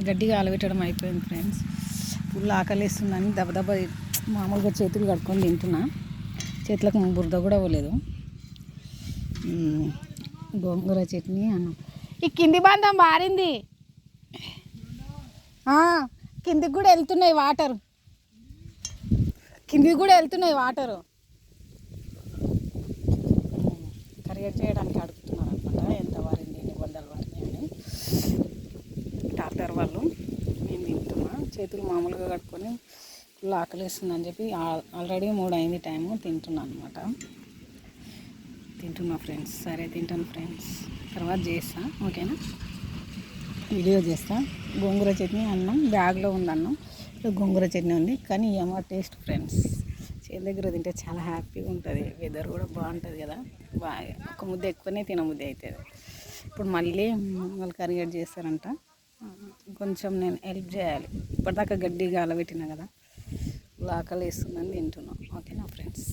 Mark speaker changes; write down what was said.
Speaker 1: గడ్డిగా ఆలబెట్టడం అయిపోయింది friends. Full ఆకలిస్తుందని దెబ్బ మామూలుగా చేతులు కడుక్కొని తింటున్నా. చేతులకు బురద కూడా పోలేదు. గోంగూర చట్నీ అన్నం. ఈ కింది బంధం మారింది, కిందికి కూడా వెళ్తున్నాయి వాటరు, కరిగేట్ చేయడానికి అడుగుతున్నారు అనమాట. ఎంత వారింది, ఎన్ని వందలు వారింది అని డాక్టర్ వాళ్ళు. నేను తింటున్నా, చేతులు మామూలుగా కట్టుకొని ఫుల్ ఆకలిస్తుందని చెప్పి ఆల్రెడీ 3 అయింది టైము. తింటున్నా ఫ్రెండ్స్. సరే తింటాను ఫ్రెండ్స్, తర్వాత చేస్తా, ఓకేనా, వీడియో చేస్తా. గోంగూర చట్నీ అన్నం బ్యాగ్లో ఉంది. అన్నం గోంగూర చట్నీ ఉంది, కానీ ఏమో టేస్ట్ ఫ్రెండ్స్. చేతి దగ్గర తింటే చాలా హ్యాపీగా ఉంటుంది. వెదర్ కూడా బాగుంటుంది కదా, బాగా ఒక ముద్ద ఎక్కువనే తినబుద్ధి అవుతుంది. ఇప్పుడు మళ్ళీ వాళ్ళు కరిగేట్ చేస్తారంట, కొంచెం నేను హెల్ప్ చేయాలి. ఇప్పటిదాకా గడ్డిగా అలబెట్టినా కదా, ఆకలి వేస్తుందని తింటున్నాం, ఓకేనా ఫ్రెండ్స్.